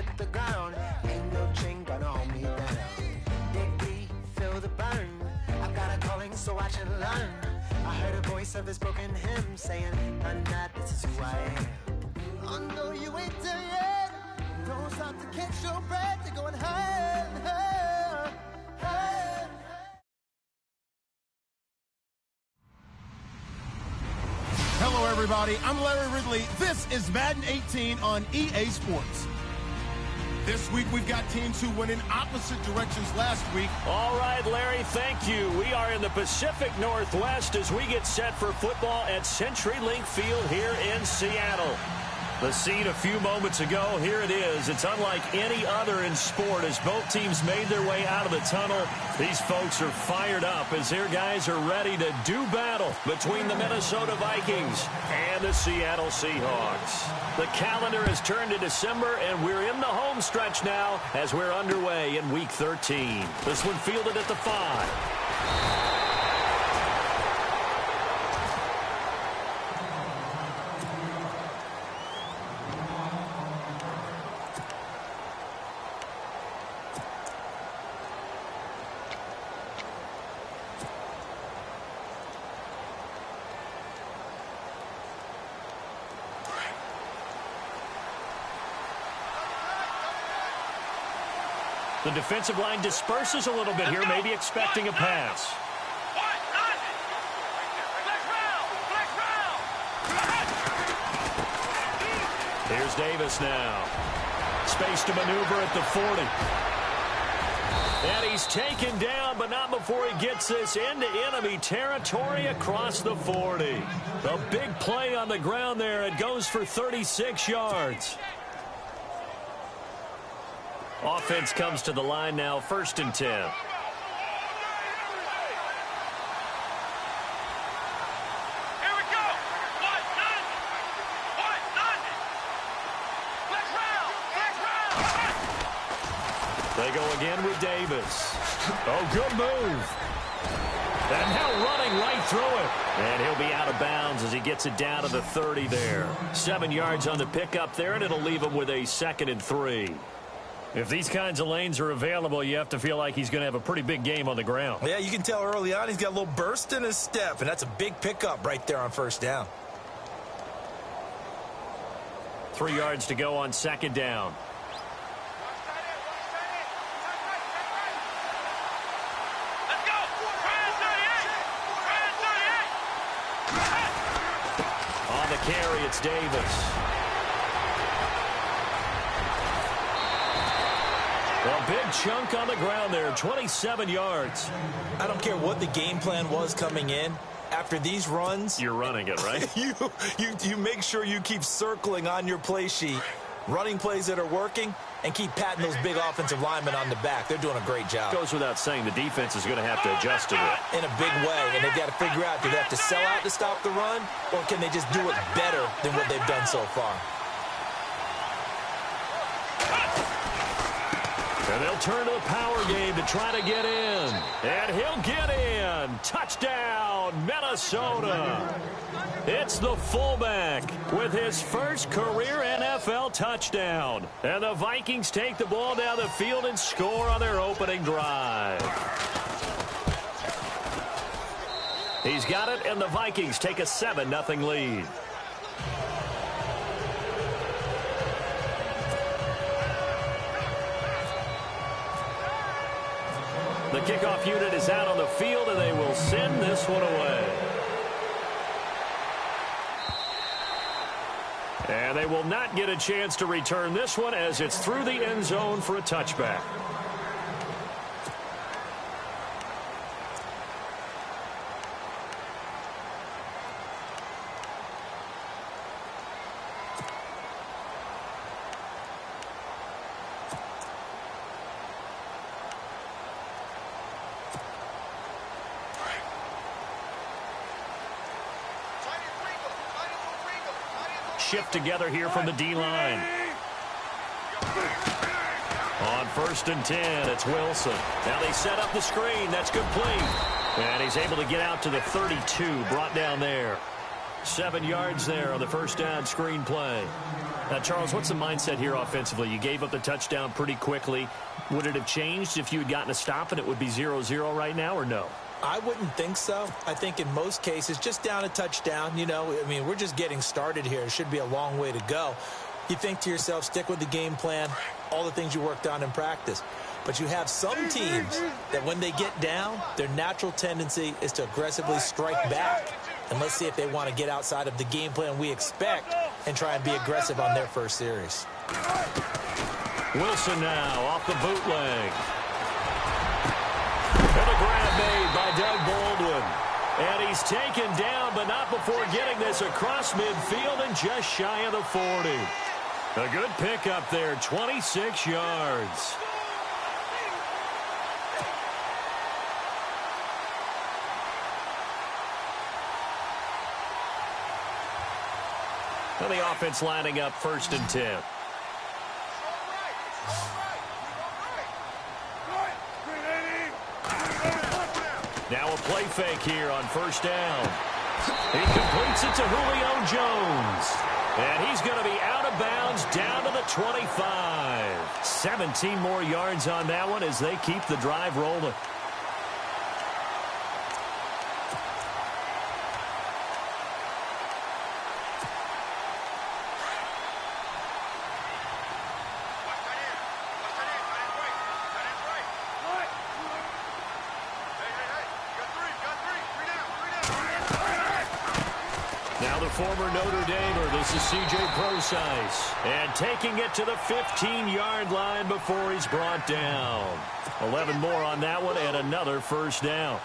hit the ground. Ain't no chain gonna hold me down. Dig deep, feel the burn. I've got a calling, so watch and learn. I heard a voice of his broken hymn saying, "I'm not, this is who I am." I know you ain't there yet. Don't stop to catch your breath. You're going higher and higher, higher. Hello, everybody. I'm Larry Ridley. This is Madden 18 on EA Sports. This week, we've got teams who went in opposite directions last week. All right, Larry, thank you. We are in the Pacific Northwest as we get set for football at CenturyLink Field here in Seattle. The scene a few moments ago, here it is. It's unlike any other in sport as both teams made their way out of the tunnel. These folks are fired up as their guys are ready to do battle between the Minnesota Vikings and the Seattle Seahawks. The calendar has turned to December, and we're in the home stretch now as we're underway in Week 13. This one fielded at the 5. The defensive line disperses a little bit here, maybe expecting a pass. Here's Davis now. Space to maneuver at the 40. And he's taken down, but not before he gets this into enemy territory across the 40. A big play on the ground there. It goes for 36 yards. Offense comes to the line now, 1st and 10. They go again with Davis. Oh, good move. And now running right through it. And he'll be out of bounds as he gets it down to the 30 there. 7 yards on the pickup there, and it'll leave him with a 2nd and 3. If these kinds of lanes are available, you have to feel like he's going to have a pretty big game on the ground. Yeah, you can tell early on he's got a little burst in his step, and that's a big pickup right there on 1st down. 3 yards to go on 2nd down. On the carry, it's Davis. A big chunk on the ground there, 27 yards. I don't care what the game plan was coming in. After these runs, you're running it, right? you make sure you keep circling on your play sheet, running plays that are working, and keep patting those big offensive linemen on the back. They're doing a great job. Goes without saying the defense is going to have to adjust to it. In a big way, and they've got to figure out, do they have to sell out to stop the run, or can they just do it better than what they've done so far? And they'll turn to the power game to try to get in. And he'll get in. Touchdown, Minnesota. It's the fullback with his first career NFL touchdown. And the Vikings take the ball down the field and score on their opening drive. He's got it, and the Vikings take a 7-0 lead. The kickoff unit is out on the field, and they will send this one away. And they will not get a chance to return this one as it's through the end zone for a touchback. Shift together here from the D-line. On 1st and 10, it's Wilson. Now they set up the screen. That's complete. And he's able to get out to the 32, brought down there. 7 yards there on the first down screen play. Now, Charles, what's the mindset here offensively? You gave up the touchdown pretty quickly. Would it have changed if you had gotten a stop and it would be 0-0 right now, or no? I wouldn't think so. I think in most cases, just down a touchdown, we're just getting started here. It should be a long way to go. You think to yourself, stick with the game plan, all the things you worked on in practice. But you have some teams that when they get down, their natural tendency is to aggressively strike back. And let's see if they want to get outside of the game plan we expect and try and be aggressive on their first series. Wilson now off the bootleg. And a grab made by Doug Baldwin. And he's taken down, but not before getting this across midfield and just shy of the 40. A good pickup there, 26 yards. And the offense lining up 1st and 10. Now a play fake here on 1st down. He completes it to Julio Jones. And he's going to be out of bounds down to the 25. 17 more yards on that one as they keep the drive rolling. Now the former Notre Damer, this is C.J. Procise. And taking it to the 15-yard line before he's brought down. 11 more on that one and another 1st down.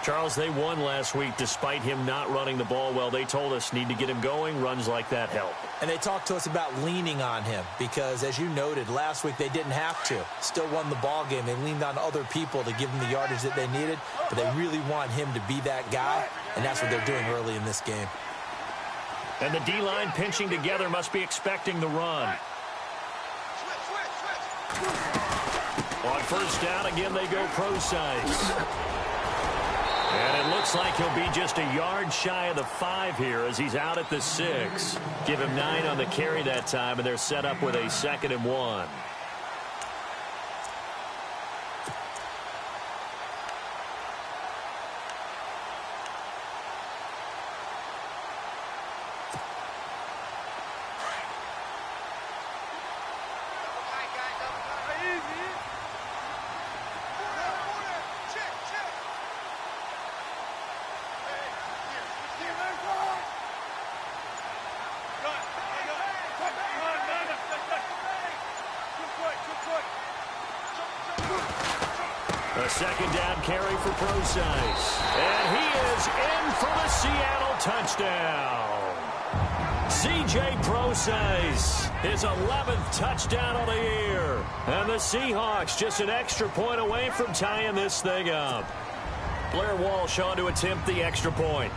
Charles, they won last week despite him not running the ball well. They told us need to get him going. Runs like that help. And they talked to us about leaning on him because, as you noted, last week they didn't have to. Still won the ball game. They leaned on other people to give them the yardage that they needed, but they really want him to be that guy, and that's what they're doing early in this game. And the D-line pinching together must be expecting the run. On 1st down, again, they go Procise. And it looks like he'll be just a yard shy of the 5 here as he's out at the 6. Give him 9 on the carry that time, and they're set up with a 2nd and 1. A 2nd down carry for Procise. And he is in for the Seattle touchdown. C.J. Procise, his 11th touchdown of the year. And the Seahawks just an extra point away from tying this thing up. Blair Walsh on to attempt the extra point.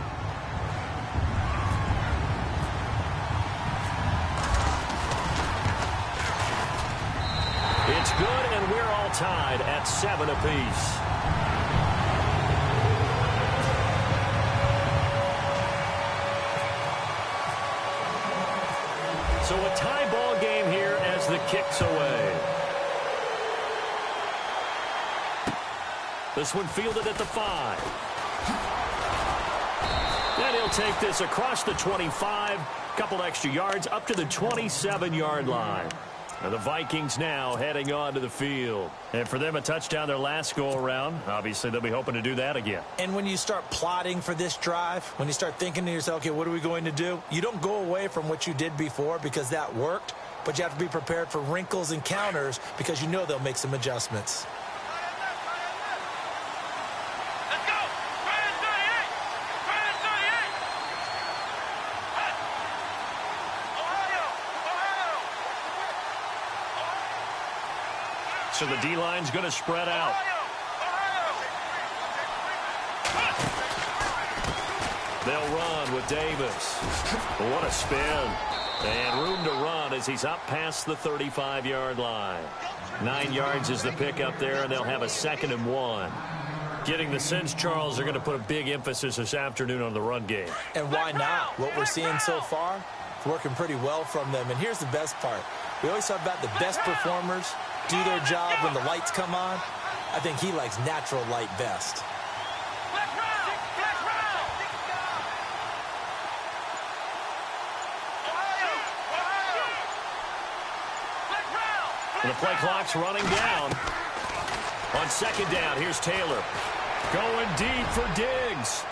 It's good, and we're all tied at 7 apiece. So a tie ball game here as the kick's away. This one fielded at the 5. And he'll take this across the 25, couple extra yards up to the 27-yard line. And the Vikings now heading on to the field. And for them, a touchdown their last go-around. Obviously, they'll be hoping to do that again. And when you start plotting for this drive, when you start thinking to yourself, okay, what are we going to do? You don't go away from what you did before because that worked, but you have to be prepared for wrinkles and counters because you know they'll make some adjustments. So the D-line's going to spread out. They'll run with Davis. What a spin. And room to run as he's up past the 35-yard line. 9 yards is the pickup there, and they'll have a 2nd and 1. Getting the sense, Charles, they're going to put a big emphasis this afternoon on the run game. And why not? What we're seeing so far, it's working pretty well from them. And here's the best part. We always talk about the best performers do their job when the lights come on. I think he likes natural light best. The play clock's running down. On second down, here's Taylor. Going deep for Diggs.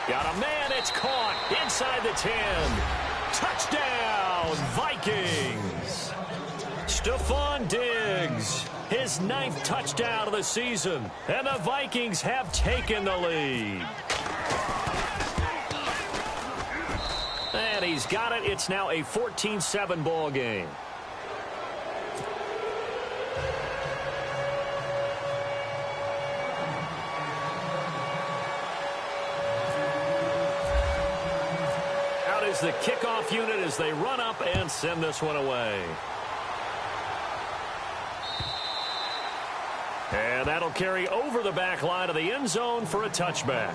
Got a man, it's caught inside the 10. Touchdown, Vikings. Stephon Diggs, his 9th touchdown of the season. And the Vikings have taken the lead. And he's got it. It's now a 14-7 ball game. The kickoff unit as they run up and send this one away. And that'll carry over the back line of the end zone for a touchback.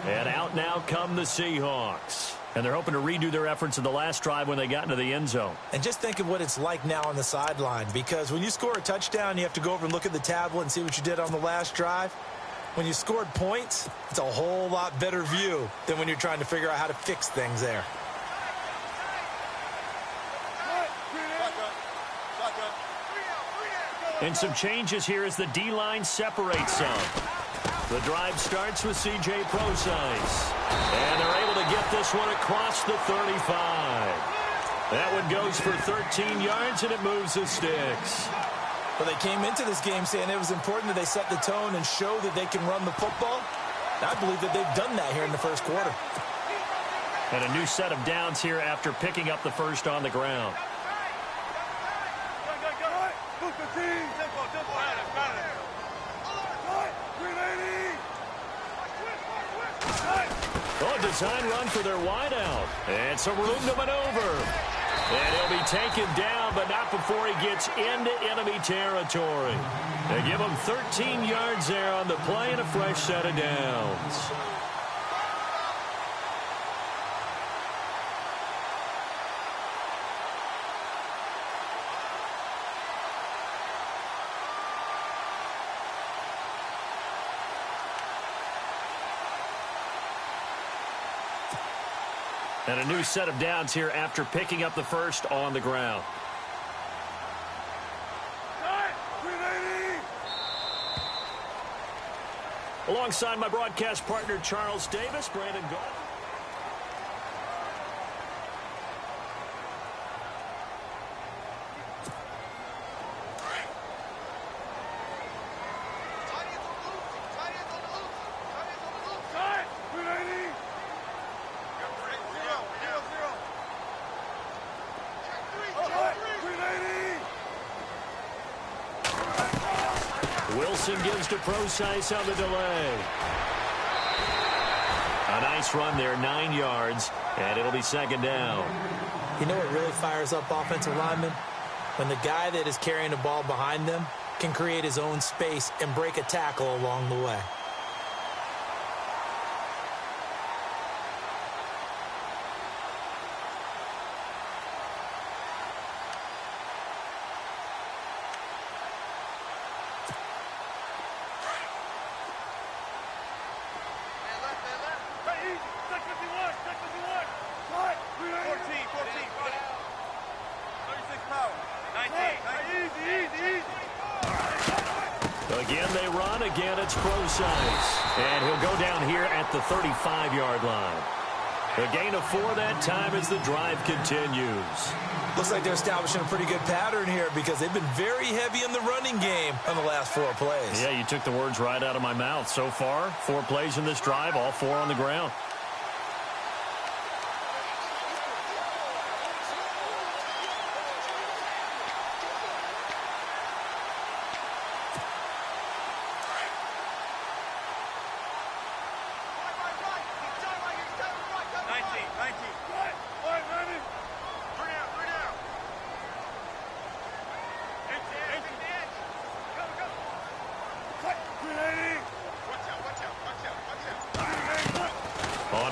And out now come the Seahawks. And they're hoping to redo their efforts in the last drive when they got into the end zone. And just think of what it's like now on the sideline, because when you score a touchdown, you have to go over and look at the tablet and see what you did on the last drive. When you scored points, it's a whole lot better view than when you're trying to figure out how to fix things there. And some changes here as the D-line separates some. The drive starts with C.J. Prosise. And they're able to get this one across the 35. That one goes for 13 yards, and it moves the sticks. Well, they came into this game saying it was important that they set the tone and show that they can run the football. And I believe that they've done that here in the first quarter. And a new set of downs here after picking up the first on the ground. Oh, design run for their wideout. And some room to maneuver. And he'll be taken down, but not before he gets into enemy territory. They give him 13 yards there on the play and a fresh set of downs. And a new set of downs here after picking up the first on the ground. Alongside my broadcast partner, Charles Davis, Brandon Goff. Wilson gives to Prosise on the delay. A nice run there, 9 yards, and it'll be second down. You know what really fires up offensive linemen? When the guy that is carrying the ball behind them can create his own space and break a tackle along the way. Again, they run. Again, it's Prosise. And he'll go down here at the 35-yard line. A gain of 4 that time as the drive continues. Looks like they're establishing a pretty good pattern here because they've been very heavy in the running game on the last 4 plays. Yeah, you took the words right out of my mouth. So far, 4 plays in this drive, all 4 on the ground.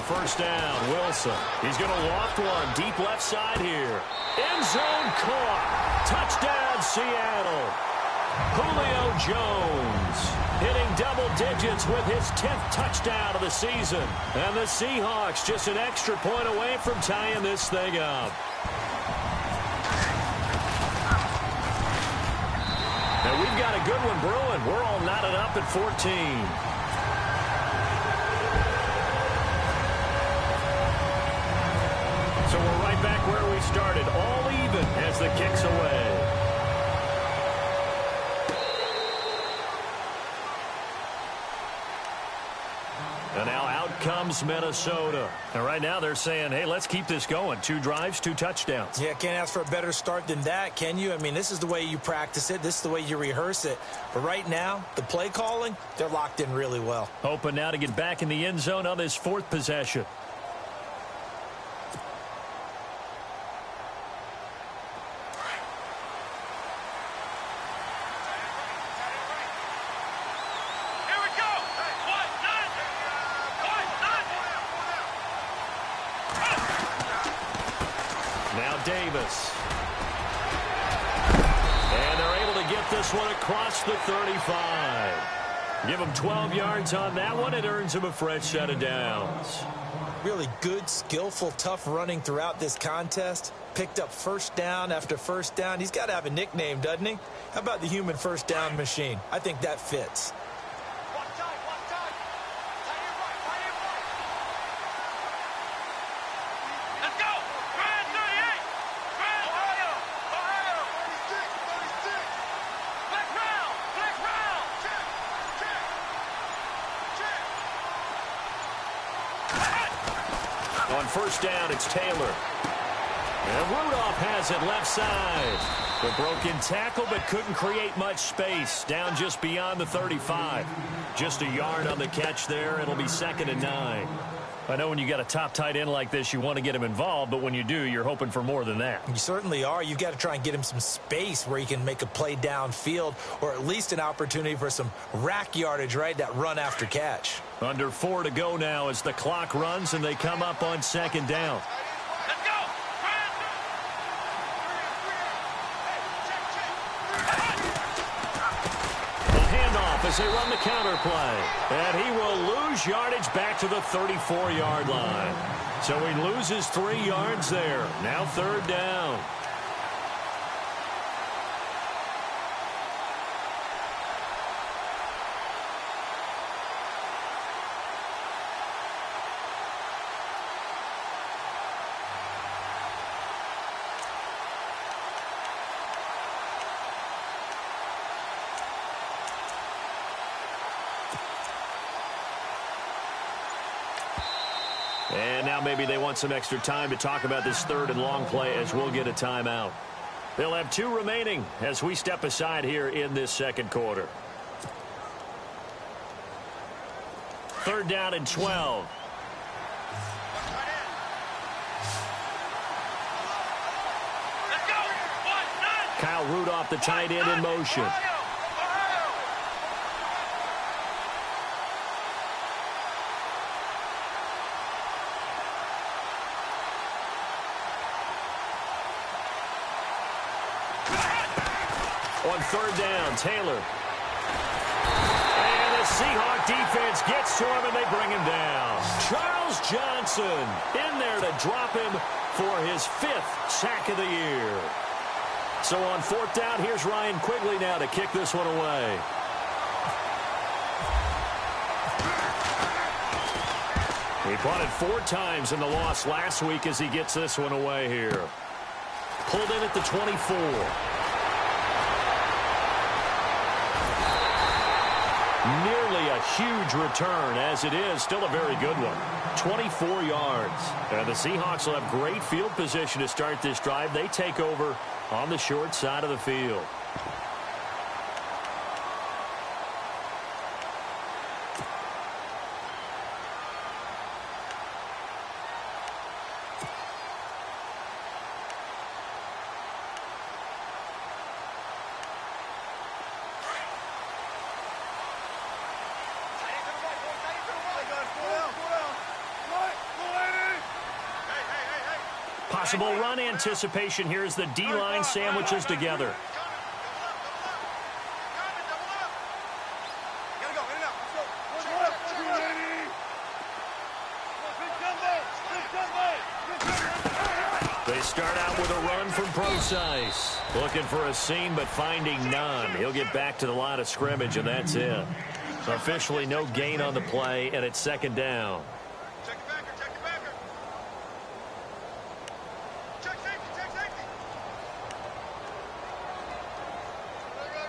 first down. Wilson. He's going to loft one. Deep left side here. End zone caught. Touchdown, Seattle. Julio Jones hitting double digits with his 10th touchdown of the season. And the Seahawks just an extra point away from tying this thing up. And we've got a good one brewing. We're all knotted up at 14. So we're right back where we started, all even as the kick's away. And now out comes Minnesota. And right now they're saying, hey, let's keep this going. 2 drives, 2 touchdowns. Yeah, can't ask for a better start than that, can you? I mean, this is the way you practice it. This is the way you rehearse it. But right now, the play calling, they're locked in really well. Hoping now to get back in the end zone on this 4th possession. Davis. And they're able to get this one across the 35. Give him 12 yards on that one. It earns him a fresh set of downs. Really good, skillful, tough running throughout this contest. Picked up first down after first down. He's got to have a nickname, doesn't he? How about the human first down machine? I think that fits. On first down, it's Taylor. And Rudolph has it left side. The broken tackle, but couldn't create much space. Down just beyond the 35. Just a yard on the catch there. It'll be 2nd and 9. I know when you got a top tight end like this, you want to get him involved, but when you do, you're hoping for more than that. You certainly are. You've got to try and get him some space where he can make a play downfield, or at least an opportunity for some rack yardage, right? That run after catch. Under 4 to go now as the clock runs and they come up on 2nd down. Let's go! The handoff as they run the counter play. And he will lose yardage back to the 34-yard line. So he loses 3 yards there. Now 3rd down. And now maybe they want some extra time to talk about this 3rd and long play as we'll get a timeout. They'll have 2 remaining as we step aside here in this 2nd quarter. 3rd down and 12. Let's go! Kyle Rudolph, the tight end, in motion. On 3rd down, Taylor. And the Seahawk defense gets to him, and they bring him down. Charles Johnson in there to drop him for his 5th sack of the year. So on 4th down, here's Ryan Quigley now to kick this one away. He punted 4 times in the loss last week as he gets this one away here. Pulled in at the 24. Nearly a huge return, as it is still a very good one. 24 yards. And the Seahawks will have great field position to start this drive. They take over on the short side of the field. Possible run anticipation here as the D-line sandwiches together. They start out with a run from Procise. Looking for a seam, but finding none. He'll get back to the line of scrimmage, and that's it. Officially no gain on the play, and it's second down. Check the backer, check the backer. Check safety, check safety.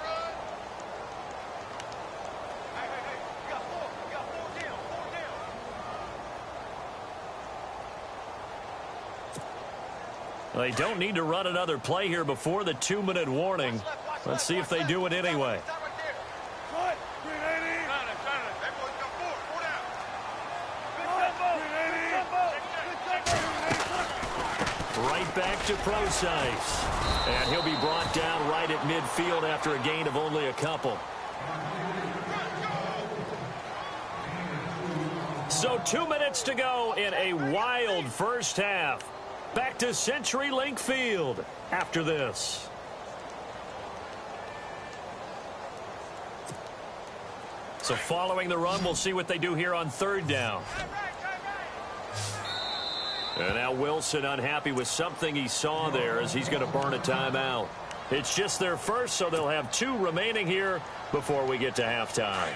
Run. Hey, we got four down, four down. They don't need to run another play here before the 2-minute warning. Let's see if they do it anyway. Right back to Procise. And he'll be brought down right at midfield after a gain of only a couple. So 2 minutes to go in a wild first half. Back to CenturyLink Field after this. So following the run, we'll see what they do here on third down. And now Wilson unhappy with something he saw there as he's going to burn a timeout. It's just their first, so they'll have 2 remaining here before we get to halftime.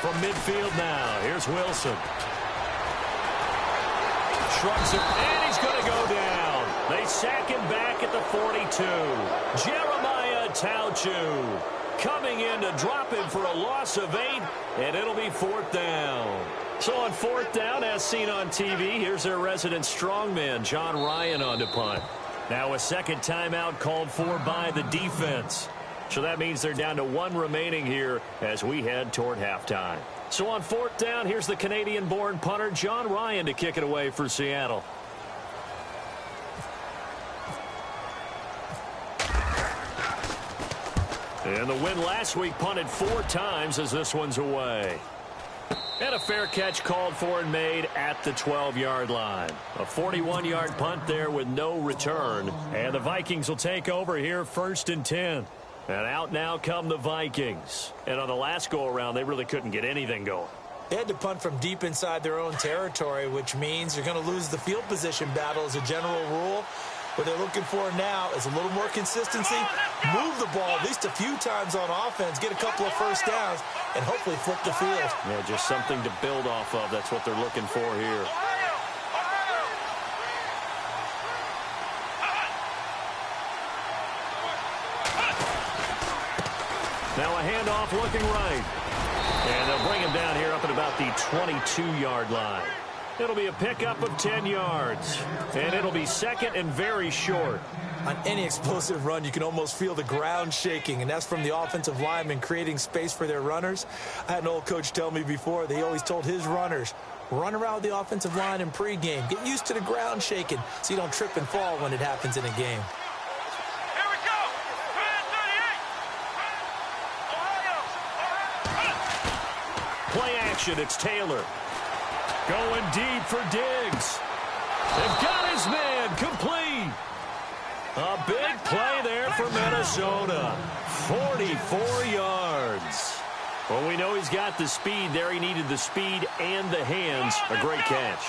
From midfield now, here's Wilson. Shrugs it, and he's going to go down. They sack him back at the 42. Jeremiah Tauchu coming in to drop him for a loss of 8, and it'll be 4th down. So on 4th down, as seen on TV, here's their resident strongman, John Ryan, on to punt. Now a second timeout called for by the defense. So that means they're down to 1 remaining here as we head toward halftime. So on 4th down, here's the Canadian-born punter, John Ryan, to kick it away for Seattle. And the win last week punted 4 times as this one's away. And a fair catch called for and made at the 12-yard line. A 41-yard punt there with no return. And the Vikings will take over here 1st and 10. And out now come the Vikings. And on the last go-around, they really couldn't get anything going. They had to punt from deep inside their own territory, which means you're going to lose the field position battle as a general rule. What they're looking for now is a little more consistency, move the ball at least a few times on offense, get a couple of first downs, and hopefully flip the field. Yeah, just something to build off of. That's what they're looking for here. Now a handoff looking right. And they'll bring him down here up at about the 22-yard line. It'll be a pickup of 10 yards. And it'll be second and very short. On any explosive run, you can almost feel the ground shaking, and that's from the offensive linemen creating space for their runners. I had an old coach tell me before, they always told his runners, run around the offensive line in pregame. Get used to the ground shaking so you don't trip and fall when it happens in a game. Play action, it's Taylor. Going deep for Diggs. They've got his man complete. A big play there for Minnesota. 44 yards. Well, we know he's got the speed there. He needed the speed and the hands. A great catch.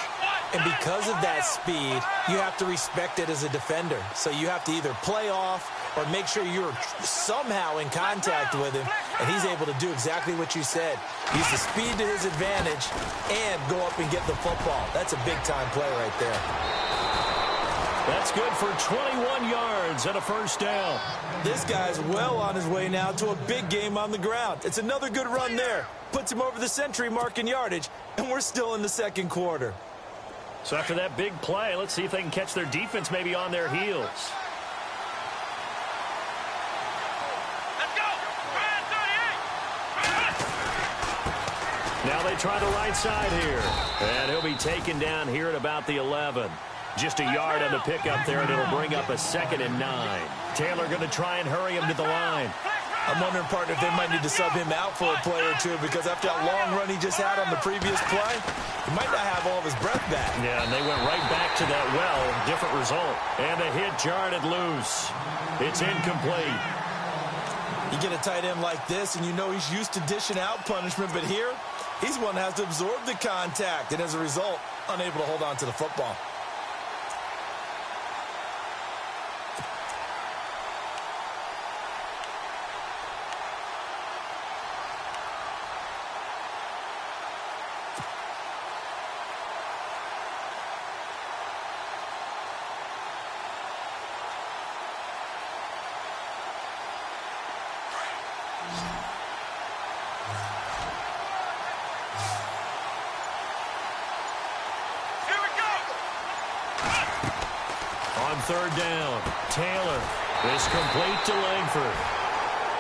And because of that speed, you have to respect it as a defender. So you have to either play off or make sure you're somehow in contact with him, and he's able to do exactly what you said. Use the speed to his advantage and go up and get the football. That's a big-time play right there. That's good for 21 yards and a first down. This guy's well on his way now to a big game on the ground. It's another good run there. Puts him over the century mark in yardage, and we're still in the second quarter. So after that big play, let's see if they can catch their defense maybe on their heels. Now they try the right side here. And he'll be taken down here at about the 11. Just a yard on the pickup there, and it'll bring up a 2nd and 9. Taylor going to try and hurry him to the line. I'm wondering, partner, if they might need to sub him out for a play or two, because after that long run he just had on the previous play, he might not have all of his breath back. Yeah, and they went right back to that well. Different result. And a hit jarred it loose. It's incomplete. You get a tight end like this, and you know he's used to dishing out punishment, but here, he's one that has to absorb the contact, and as a result, unable to hold on to the football. On 3rd down, Taylor is complete to Langford.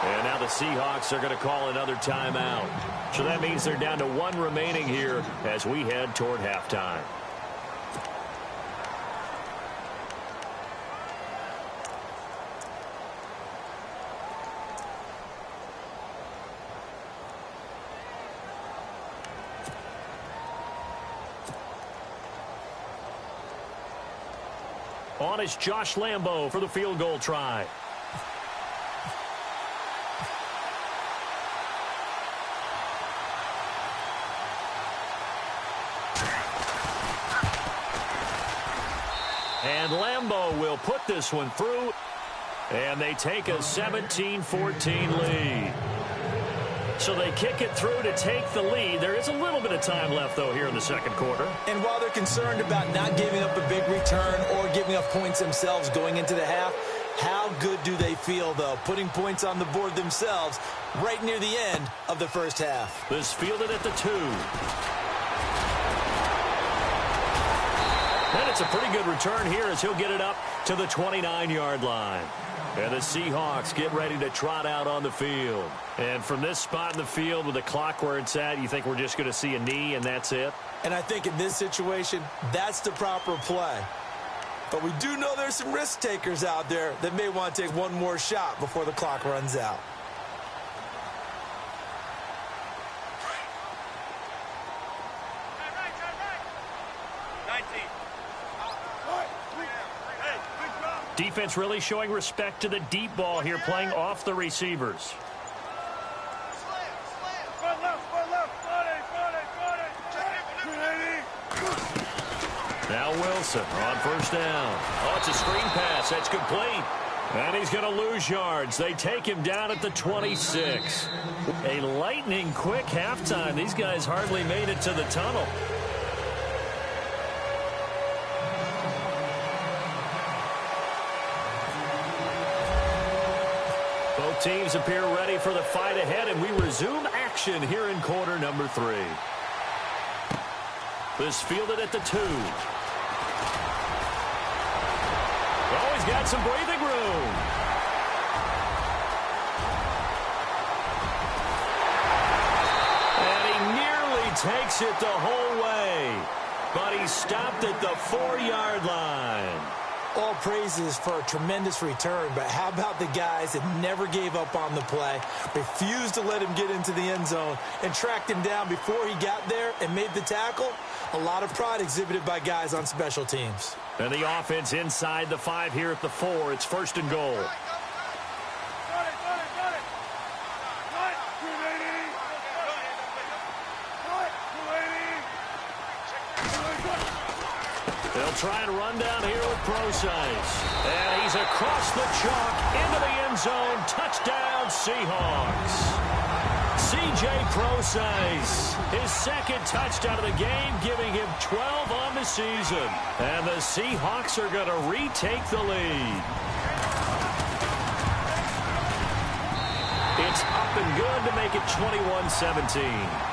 And now the Seahawks are going to call another timeout. So that means they're down to 1 remaining here as we head toward halftime. On is Josh Lambo for the field goal try. And Lambo will put this one through. And they take a 17-14 lead. So they kick it through to take the lead. There is a little bit of time left, though, here in the 2nd quarter. And while they're concerned about not giving up a big return or giving up points themselves going into the half, how good do they feel, though, putting points on the board themselves right near the end of the first half? This fielded at the 2. And it's a pretty good return here as he'll get it up to the 29-yard line. And the Seahawks get ready to trot out on the field. And from this spot in the field with the clock where it's at, you think we're just going to see a knee and that's it? And I think in this situation, that's the proper play. But we do know there's some risk takers out there that may want to take one more shot before the clock runs out. Defense really showing respect to the deep ball here, playing off the receivers. Now Wilson on 1st down. Oh, it's a screen pass. That's complete. And he's going to lose yards. They take him down at the 26. A lightning quick halftime. These guys hardly made it to the tunnel. Both teams appear ready for the fight ahead, and we resume action here in quarter number 3. This fielded at the 2. Oh, he's got some breathing room. And he nearly takes it the whole way, but he stopped at the 4-yard line. All praises for a tremendous return, but how about the guys that never gave up on the play, refused to let him get into the end zone, and tracked him down before he got there and made the tackle? A lot of pride exhibited by guys on special teams. And the offense inside the 5 here at the 4. It's 1st and goal. They'll try and run down here with Procise. And he's across the chalk into the end zone. Touchdown, Seahawks. C.J. Procise, his 2nd touchdown of the game, giving him 12 on the season. And the Seahawks are going to retake the lead. It's up and good to make it 21-17.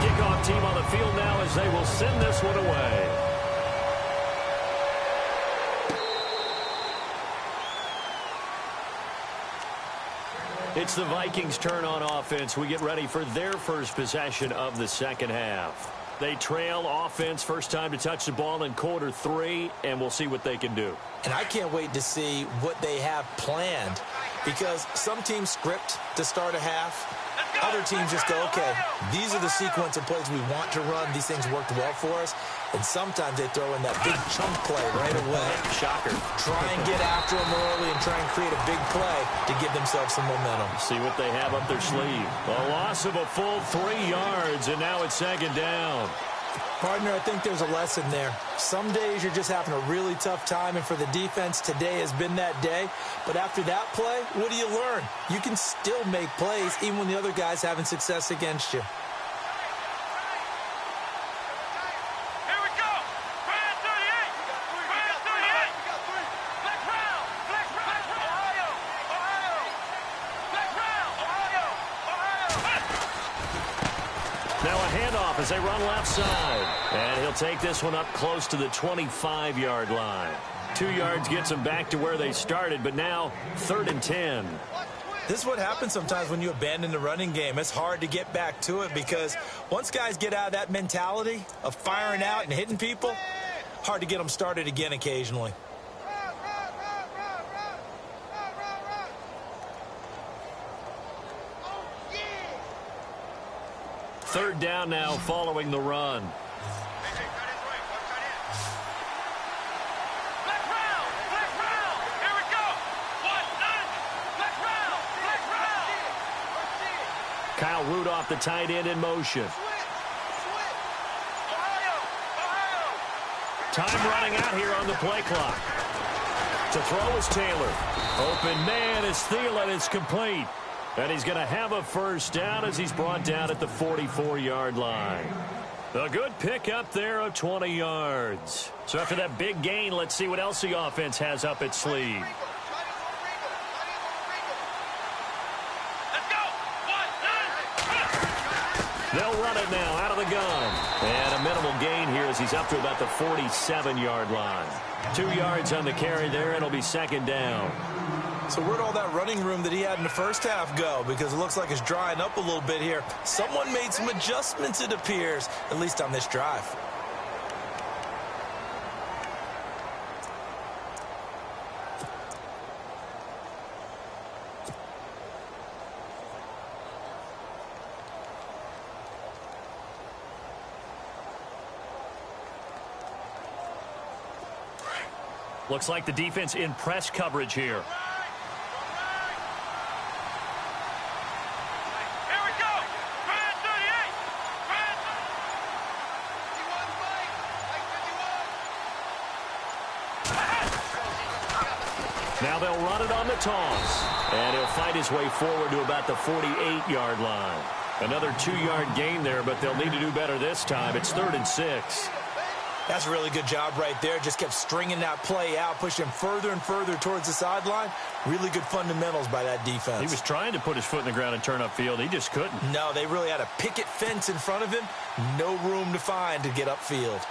Kickoff team on the field now as they will send this one away. It's the Vikings' turn on offense. We get ready for their first possession of the second half. They trail offense first time to touch the ball in quarter 3, and we'll see what they can do. And I can't wait to see what they have planned, because some teams script to start a half. Other teams just go, okay, these are the sequence of plays we want to run. These things worked well for us. And sometimes they throw in that big chunk play right away. Shocker. Try and get after them early and try and create a big play to give themselves some momentum. See what they have up their sleeve. A loss of a full 3 yards, and now it's second down. Partner, I think there's a lesson there. Some days you're just having a really tough time, and for the defense, today has been that day. But after that play, what do you learn? You can still make plays even when the other guy's having success against you. Now a handoff as they run left side. And he'll take this one up close to the 25-yard line. 2 yards gets them back to where they started, but now 3rd and 10. This is what happens sometimes when you abandon the running game. It's hard to get back to it because once guys get out of that mentality of firing out and hitting people, hard to get them started again occasionally. Third down now following the run. Kyle Rudolph, the tight end, in motion. Time running out here on the play clock. To throw is Taylor. Open man is Thielen. It's complete. And he's going to have a first down as he's brought down at the 44-yard line. A good pickup there of 20 yards. So after that big gain, let's see what else the offense has up its sleeve. They'll run it now out of the gun. And a minimal gain here as he's up to about the 47-yard line. 2 yards on the carry there, and it'll be second down. So where'd all that running room that he had in the first half go? Because it looks like it's drying up a little bit here. Someone made some adjustments, it appears, at least on this drive. Looks like the defense in press coverage here. Now they'll run it on the toss. And he'll fight his way forward to about the 48-yard line. Another 2-yard gain there, but they'll need to do better this time. It's 3rd and 6. That's a really good job right there. Just kept stringing that play out, pushing further and further towards the sideline. Really good fundamentals by that defense. He was trying to put his foot in the ground and turn upfield. He just couldn't. No, they really had a picket fence in front of him. No room to find to get upfield.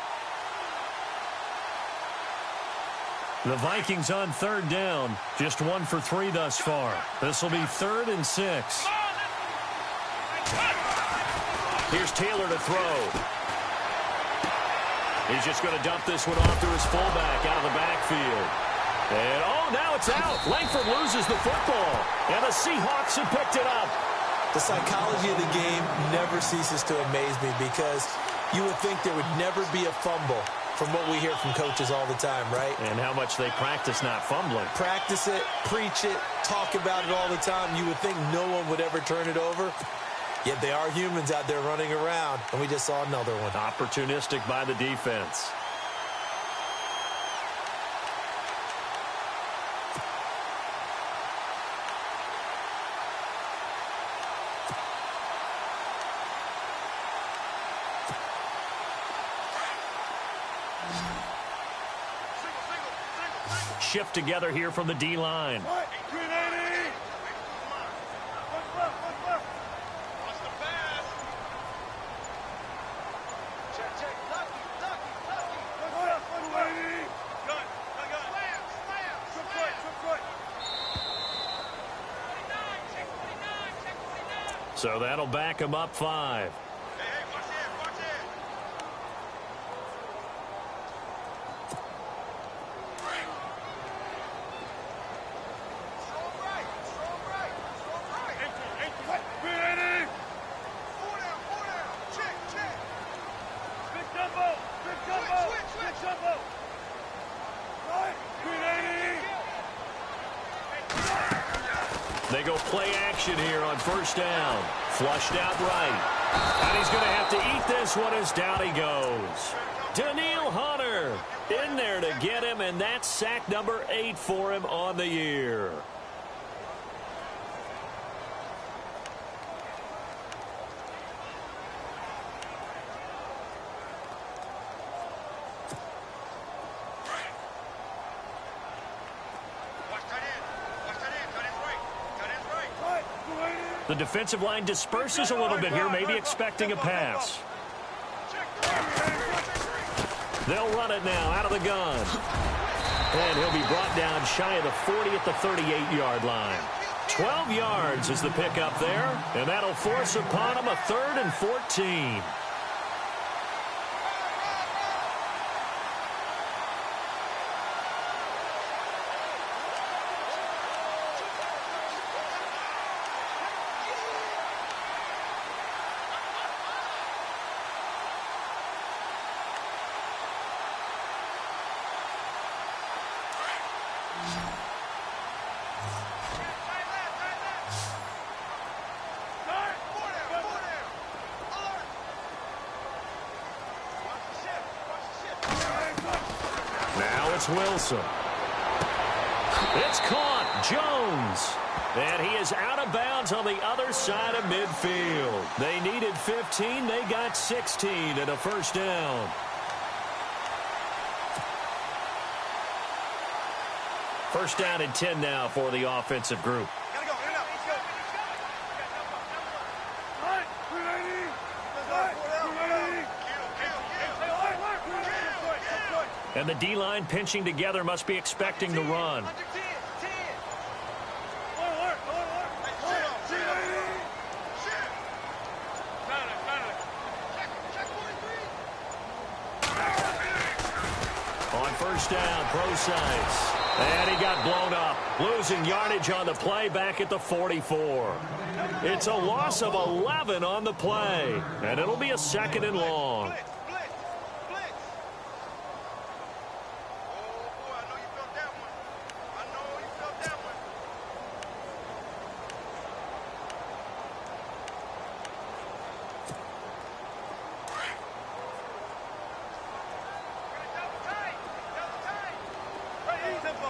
The Vikings on 3rd down. Just 1 for 3 thus far. This will be 3rd and 6. Here's Taylor to throw. He's just going to dump this one off to his fullback out of the backfield. And, oh, now it's out. Langford loses the football. And the Seahawks have picked it up. The psychology of the game never ceases to amaze me because you would think there would never be a fumble from what we hear from coaches all the time, right? And how much they practice not fumbling. Practice it, preach it, talk about it all the time. You would think no one would ever turn it over. Yet they are humans out there running around, and we just saw another one. Opportunistic by the defense. Shift together here from the D-line. So that'll back him up 5. Hey, watch it, watch it. Strong right, strong right, strong right. Ready? Four down, check, check. Big jumbo! Big jumbo! Switch. Big jumbo! Right! 380! They go play action here on first down. Flushed out right. And he's going to have to eat this one as down he goes. Daniil Hunter in there to get him, and that's sack number 8 for him on the year. The defensive line disperses a little bit here, maybe expecting a pass. They'll run it now out of the gun. And he'll be brought down shy of the 40 at the 38-yard line. 12 yards is the pickup there, and that'll force upon him a 3rd and 14. Wilson. It's caught. Jones. And he is out of bounds on the other side of midfield. They needed 15. They got 16 and a first down. First down and 10 now for the offensive group. Gotta go, get up, let's go. Right! 380! And the D-line pinching together must be expecting the run. Under 10, 10. On first down, Procise. And he got blown up, losing yardage on the play back at the 44. It's a loss of 11 on the play, and it'll be a 2nd and long. Blitz. Oh, boy, I know you felt that one.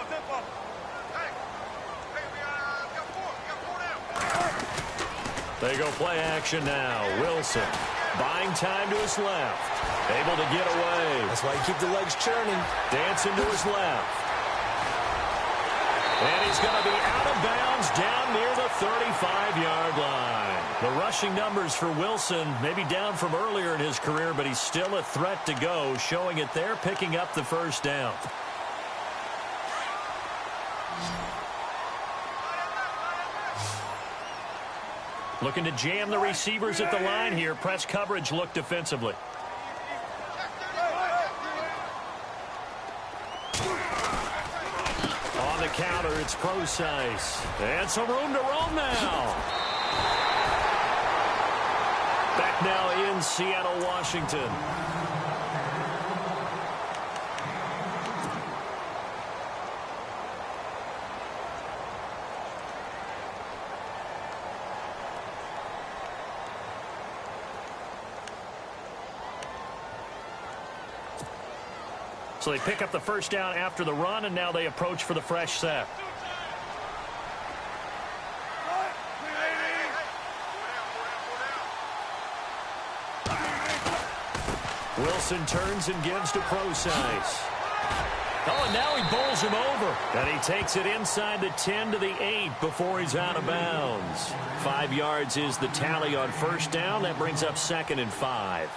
Tempo. Hey, we got 4 down. They go play action now. Wilson buying time to his left. Able to get away. That's why you keep the legs churning. Dancing to his left. And he's going to be out of bounds down near the 35-yard line. The rushing numbers for Wilson may be down from earlier in his career, but he's still a threat to go, showing it there, picking up the first down. Looking to jam the receivers at the line here. Press coverage look defensively. On the counter, it's Procise. And some room to roam now. Back now in Seattle, Washington. So they pick up the first down after the run, and now they approach for the fresh set. Wilson turns and gives to Procise. Oh, and now he bowls him over. And he takes it inside the 10 to the 8 before he's out of bounds. 5 yards is the tally on first down. That brings up 2nd and 5.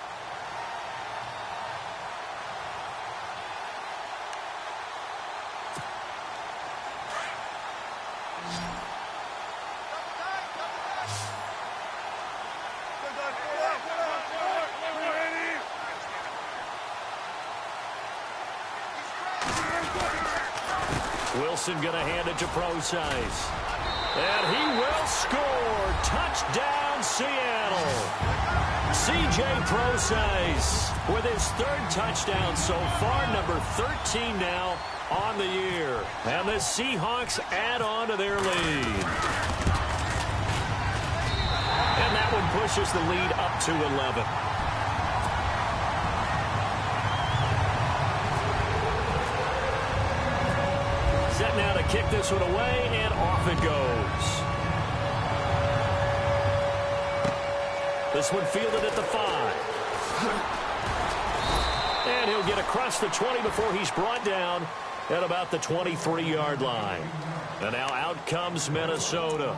Wilson going to hand it to Procise. And he will score. Touchdown, Seattle. C.J. Procise with his third touchdown so far, number 13 now on the year. And the Seahawks add on to their lead. And that one pushes the lead up to 11. Set now to kick this one away, and off it goes. This one fielded at the 5. And he'll get across the 20 before he's brought down at about the 23-yard line. And now out comes Minnesota.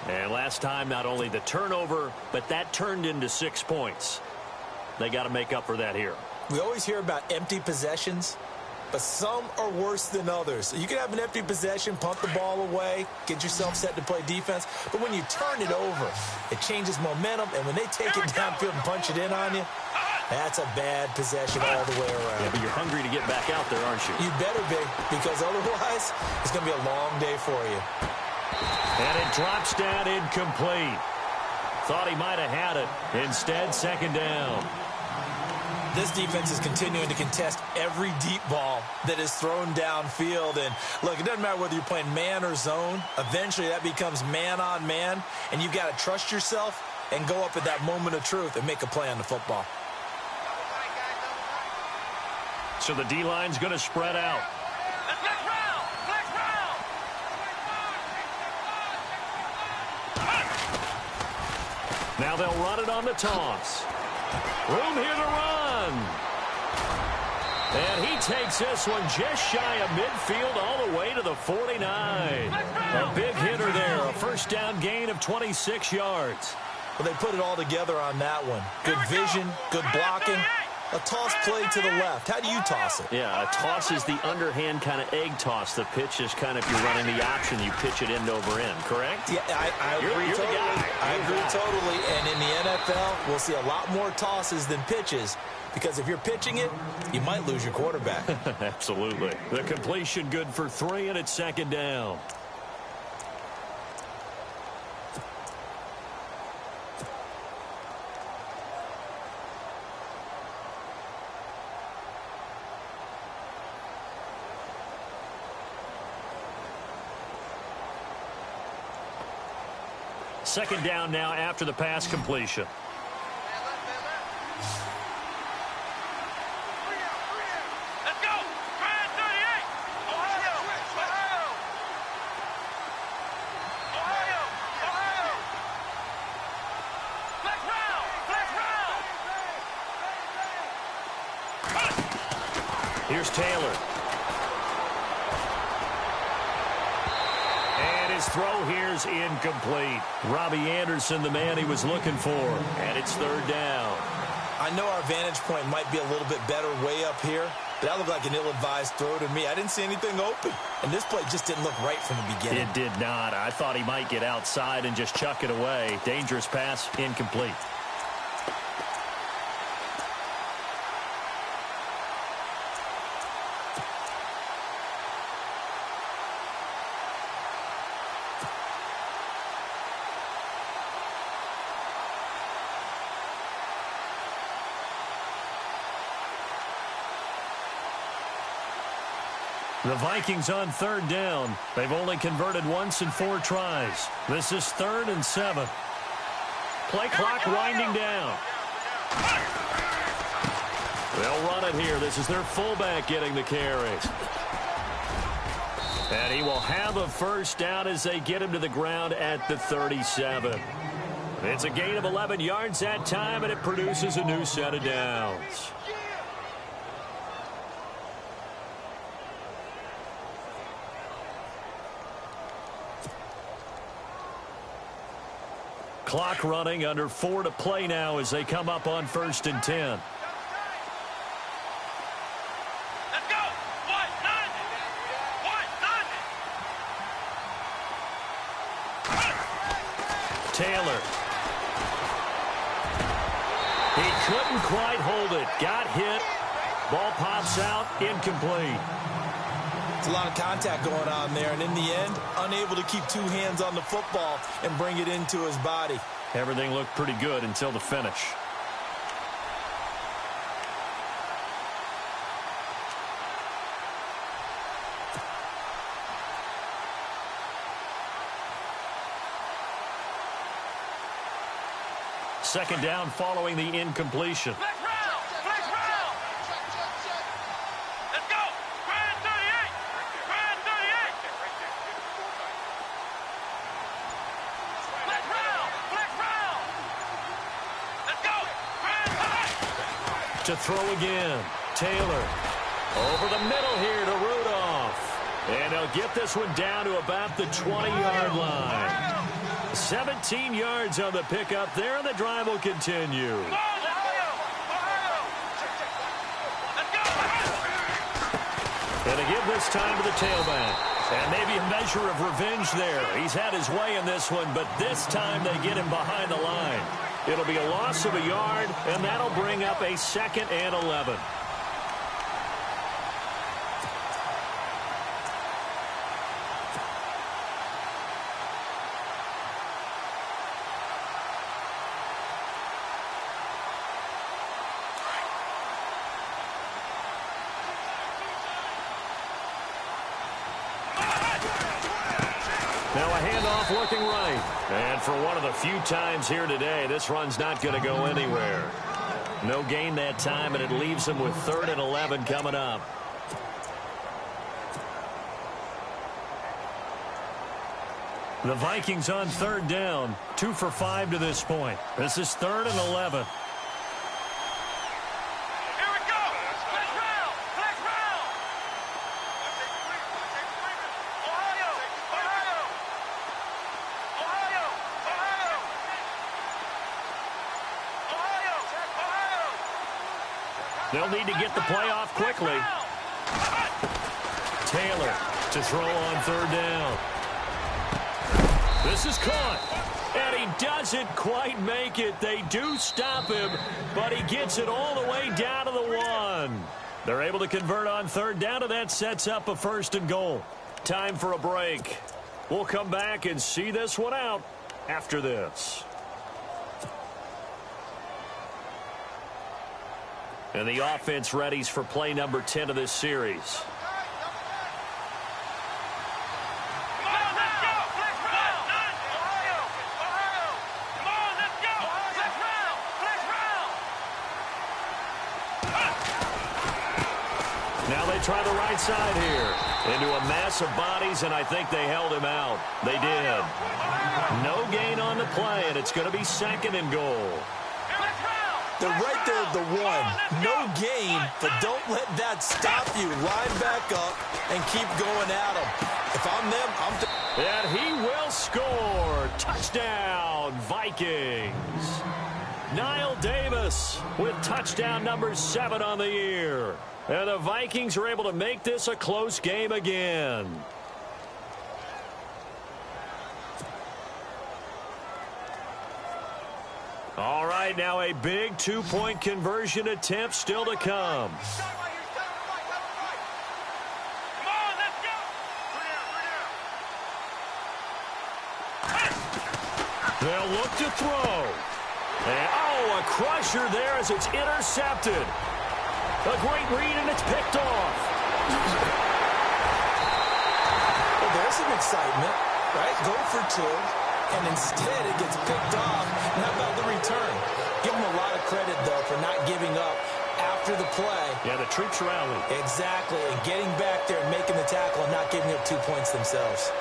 And last time, not only the turnover, but that turned into 6 points. They got to make up for that here. We always hear about empty possessions, but some are worse than others. You can have an empty possession, punt the ball away, get yourself set to play defense, but when you turn it over, it changes momentum, and when they take it downfield and punch it in on you, that's a bad possession all the way around. Yeah, but you're hungry to get back out there, aren't you? You better be, because otherwise, it's going to be a long day for you. And it drops down incomplete. Thought he might have had it. Instead, second down. This defense is continuing to contest every deep ball that is thrown downfield. And, look, it doesn't matter whether you're playing man or zone. Eventually, that becomes man on man. And you've got to trust yourself and go up at that moment of truth and make a play on the football. So the D-line's going to spread out. Now they'll run it on the toss. Room here to run. And he takes this one just shy of midfield all the way to the 49. A big hitter there. A first down gain of 26 yards. Well, they put it all together on that one. Good vision, good blocking. A toss play to the left. How do you toss it? Yeah, a toss is the underhand kind of egg toss. The pitch is kind of, if you're running the option, you pitch it end over end, correct? Yeah, I agree you're totally. The guy. I agree totally. And in the NFL, we'll see a lot more tosses than pitches, because if you're pitching it, you might lose your quarterback. Absolutely. The completion good for 3, and it's second down. Second down now after the pass completion. Let's go! Try 38! Ohio! Flex round! Here's Taylor. His throw here's incomplete. Robbie Anderson, the man he was looking for. And it's third down. I know our vantage point might be a little bit better way up here, but that looked like an ill-advised throw to me. I didn't see anything open. And this play just didn't look right from the beginning. It did not. I thought he might get outside and just chuck it away. Dangerous pass, incomplete. The Vikings on third down. They've only converted once in 4 tries. This is 3rd and 7. Play clock winding down. They'll run it here. This is their fullback getting the carry. And he will have a first down as they get him to the ground at the 37. It's a gain of 11 yards that time, and it produces a new set of downs. Clock running, under 4 to play now as they come up on 1st and 10. Let's go! What? None! Taylor. He couldn't quite hold it. Got hit. Ball pops out. Incomplete. It's a lot of contact going on there, and in the end, unable to keep two hands on the football and bring it into his body. Everything looked pretty good until the finish. Second down following the incompletion. Flex round! Flex round! Let's go! Grind 38! Grind 38! Flex round! Flex round! Let's go! Grind 38! To throw again. Taylor. Over the middle here to Rudolph. And he'll get this one down to about the 20-yard line. 17 yards on the pickup there, and the drive will continue. Come on, Ohio! Ohio! Let's go! And to give this time to the tailback. And maybe a measure of revenge there. He's had his way in this one, but this time they get him behind the line. It'll be a loss of a yard, and that'll bring up a 2nd and 11. Now a handoff looking right. And for one of the few times here today, this run's not going to go anywhere. No gain that time, and it leaves them with 3rd and 11 coming up. The Vikings on 3rd down, 2 for 5 to this point. This is 3rd and 11. Here we go! Flex round! Flex round! Ohio! Ohio! Ohio! Ohio! Ohio! Ohio! They'll need to get the play off quickly. Taylor to throw on 3rd down. This is caught. And he doesn't quite make it. They do stop him, but he gets it all the way down to the 1. They're able to convert on 3rd down, and that sets up a 1st and goal. Time for a break. We'll come back and see this one out after this. And the offense readies for play number 10 of this series. Now they try the right side here. Into a mass of bodies, and I think they held him out. They did. No gain on the play, and it's going to be 2nd and goal. They're right there at the 1. No gain, but don't let that stop you. Line back up and keep going at them. If I'm them, And he will score. Touchdown, Vikings. Niall Davis with touchdown number 7 on the year. And the Vikings are able to make this a close game again. All right, now a big 2-point conversion attempt still to come. They'll look to throw. And, a crusher there as it's intercepted. A great read, and it's picked off. Well, there's some excitement, right? Go for 2, and instead it gets picked off. And how about the return? Give them a lot of credit, though, for not giving up after the play. Yeah, the troops rallied. Exactly, and getting back there and making the tackle and not giving up 2 points themselves.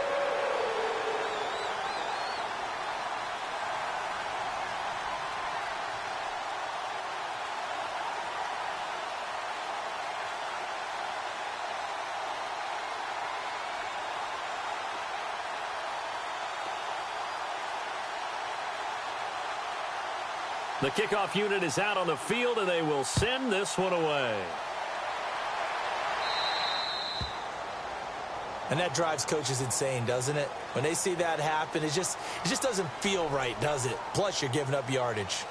The kickoff unit is out on the field, and they will send this one away. And that drives coaches insane, doesn't it? When they see that happen, it just doesn't feel right, does it? Plus, you're giving up yardage.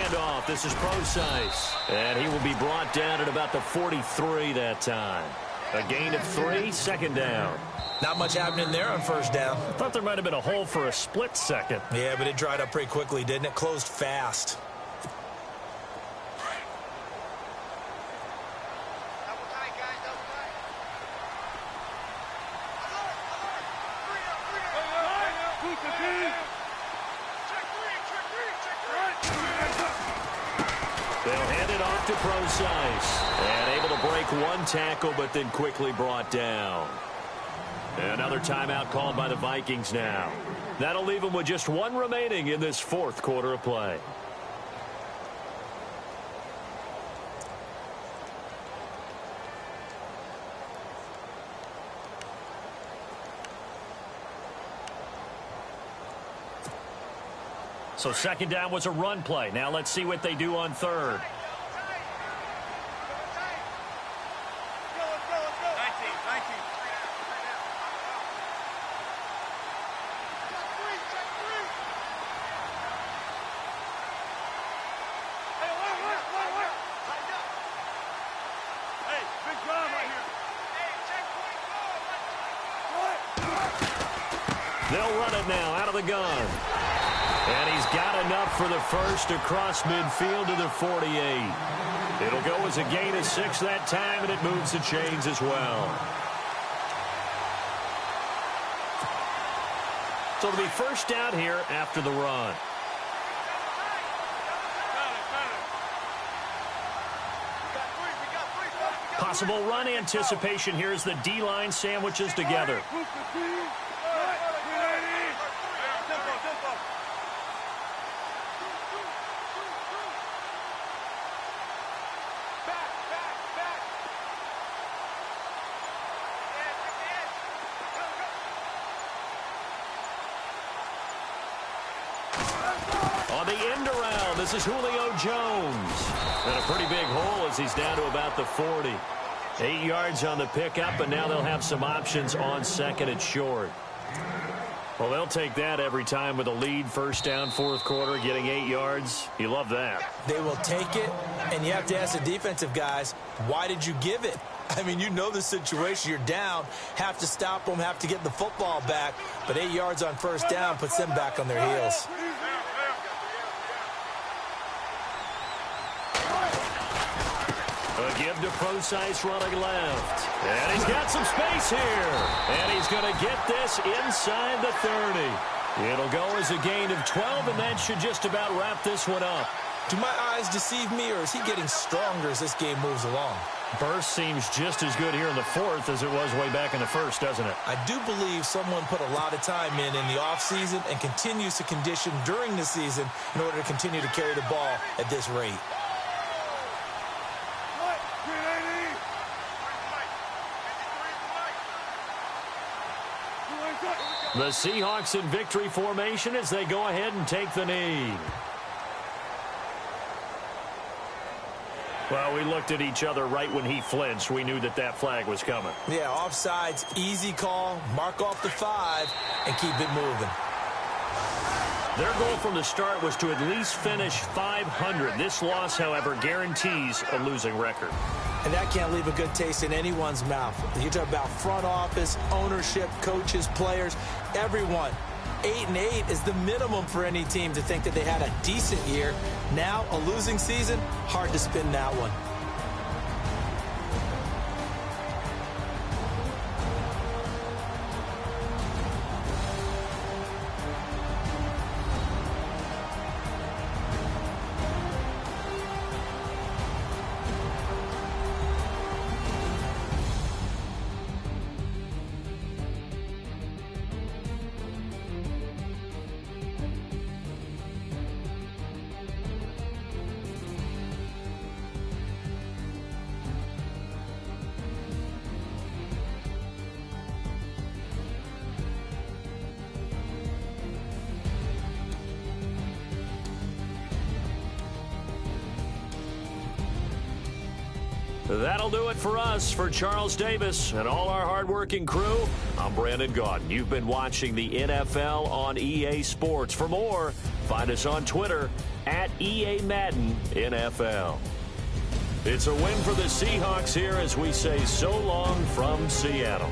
handoff. This is Procise. And he will be brought down at about the 43 that time. A gain of 3, second down. Not much happening there on first down. I thought there might have been a hole for a split second. Yeah, but it dried up pretty quickly, didn't it? Closed fast. Double tight, guys, double tight. Alert, alert. Three up. Check three. They'll hand it off to Procise. And able to break one tackle, but then quickly brought down. Another timeout called by the Vikings now. That'll leave them with just one remaining in this fourth quarter of play. So second down was a run play. Now let's see what they do on third. They'll run it now out of the gun. And he's got enough for the first across midfield to the 48. It'll go as a gain of 6 that time, and it moves the chains as well. So it'll be first down here after the run. Possible run anticipation here as the D-line sandwiches together. On the end around, this is Julio Jones. And a pretty big hole as he's down to about the 40. 8 yards on the pickup, and now they'll have some options on second and short. Well, they'll take that every time with a lead, first down, fourth quarter, getting 8 yards. You love that. They will take it, and you have to ask the defensive guys, why did you give it? I mean, you know the situation. You're down, have to stop them, have to get the football back. But 8 yards on first down puts them back on their heels. A give to Procise running left. And he's got some space here. And he's going to get this inside the 30. It'll go as a gain of 12, and that should just about wrap this one up. Do my eyes deceive me, or is he getting stronger as this game moves along? Burst seems just as good here in the fourth as it was way back in the first, doesn't it? I do believe someone put a lot of time in the offseason and continues to condition during the season in order to continue to carry the ball at this rate. The Seahawks in victory formation as they go ahead and take the knee. Well, we looked at each other right when he flinched. We knew that that flag was coming. Yeah, offsides, easy call, mark off the 5, and keep it moving. Their goal from the start was to at least finish 500. This loss, however, guarantees a losing record. And that can't leave a good taste in anyone's mouth. You talk about front office, ownership, coaches, players, everyone. 8-8 is the minimum for any team to think that they had a decent year. Now, a losing season, hard to spin that one. That'll do it for us. For Charles Davis and all our hardworking crew, I'm Brandon Gaudin. You've been watching the NFL on EA Sports. For more, find us on Twitter at EA Madden NFL. It's a win for the Seahawks here as we say so long from Seattle.